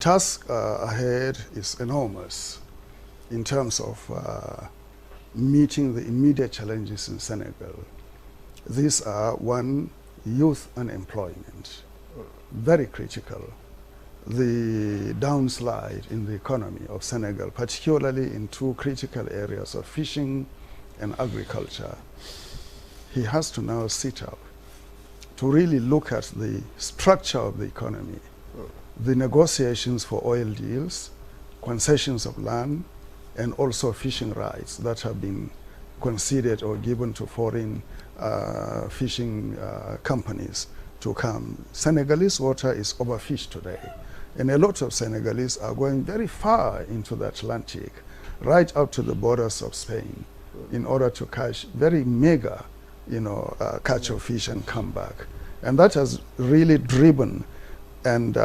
Task ahead is enormous in terms of meeting the immediate challenges in Senegal. These are, one, youth unemployment, very critical. The downslide in the economy of Senegal, particularly in two critical areas of fishing and agriculture. He has to now sit up to really look at the structure of the economy, the negotiations for oil deals, concessions of land, and also fishing rights that have been conceded or given to foreign fishing companies to come. Senegalese water is overfished today, and a lot of Senegalese are going very far into the Atlantic, right up to the borders of Spain, in order to catch very mega, catch of fish and come back. And that has really driven and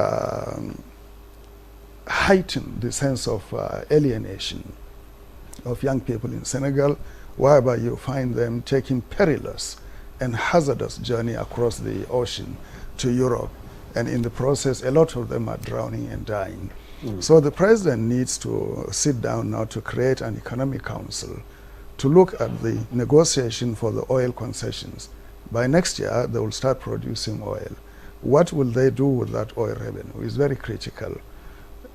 heighten the sense of alienation of young people in Senegal, whereby you find them taking perilous and hazardous journey across the ocean to Europe, and in the process a lot of them are drowning and dying. So the president needs to sit down now to create an economic council to look at the negotiation for the oil concessions. By next year they will start producing oil. What will they do with that oil revenue is very critical.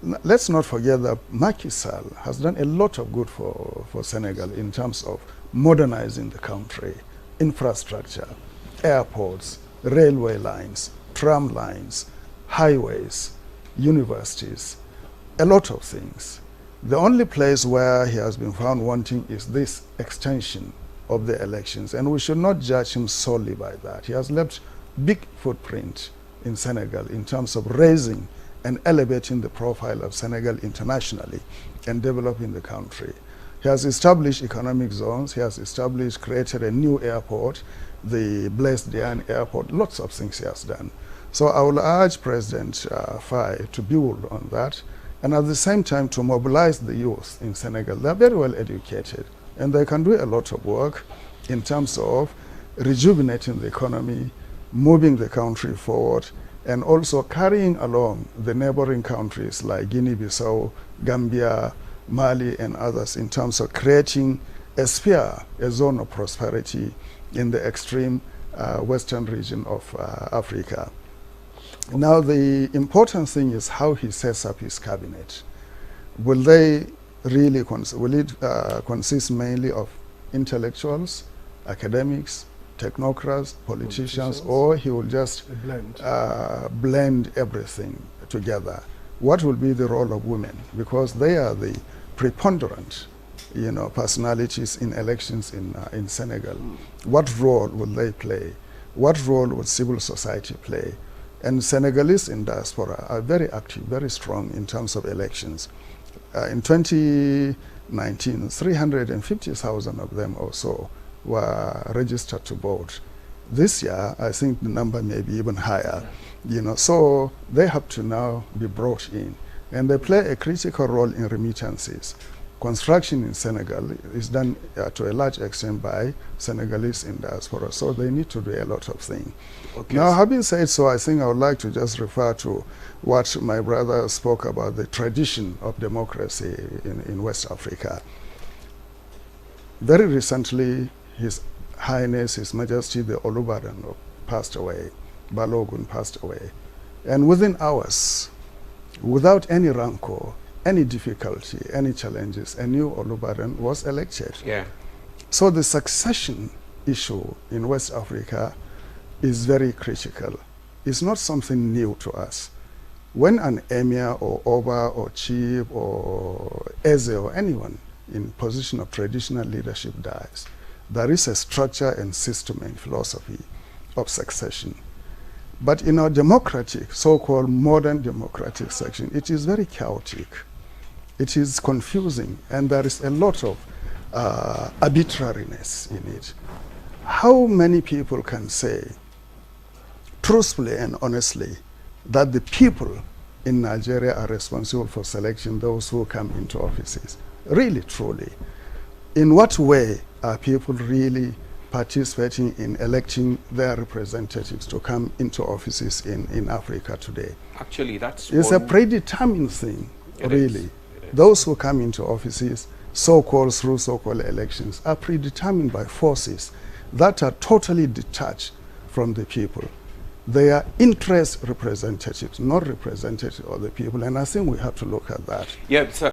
Let's not forget that Macky Sall has done a lot of good for Senegal in terms of modernizing the country, infrastructure, airports, railway lines, tram lines, highways, universities, a lot of things. The only place where he has been found wanting is this extension of the elections, and we should not judge him solely by that. He has left big footprint in Senegal in terms of raising and elevating the profile of Senegal internationally and developing the country. He has established economic zones, he has created a new airport, the Blaise Diagne Airport, lots of things he has done. So I will urge President Faye to build on that, and at the same time to mobilize the youth in Senegal. They are very well educated, and they can do a lot of work in terms of rejuvenating the economy, moving the country forward, and also carrying along the neighboring countries like Guinea-Bissau, Gambia, Mali, and others in terms of creating a sphere, a zone of prosperity in the extreme western region of Africa. Now the important thing is how he sets up his cabinet. Will they really consist mainly of intellectuals, academics, technocrats, politicians, or he will just blend everything together? What will be the role of women? Because they are the preponderant, personalities in elections in Senegal. What role will they play? What role will civil society play? And Senegalese in diaspora are very active, very strong in terms of elections. In 2019, 350,000 of them or so were registered to vote. This year, I think the number may be even higher. So they have to now be brought in, and they play a critical role in remittances. Construction in Senegal is done to a large extent by Senegalese in diaspora, so they need to do a lot of things. Okay. Now, having said so, I think I would like to just refer to what my brother spoke about, the tradition of democracy in West Africa. Very recently, His Highness, His Majesty, the Olubadan passed away, Balogun passed away. And within hours, without any rancor, any difficulty, any challenges, a new Olubadan was elected. Yeah. So the succession issue in West Africa is very critical. It's not something new to us. When an emir or oba or chief or eze or anyone in position of traditional leadership dies, there is a structure and system and philosophy of succession. But in our democratic, so-called modern democratic section, it is very chaotic. It is confusing, and there is a lot of arbitrariness in it. How many people can say, truthfully and honestly, that the people in Nigeria are responsible for selecting those who come into offices? Really, truly. In what way are people really participating in electing their representatives to come into offices in Africa today. Actually, that's it's a predetermined thing, really. It is. Those who come into offices, so-called through so-called elections, are predetermined by forces that are totally detached from the people. They are interest representatives, not representatives of the people, and I think we have to look at that. Yeah, sir.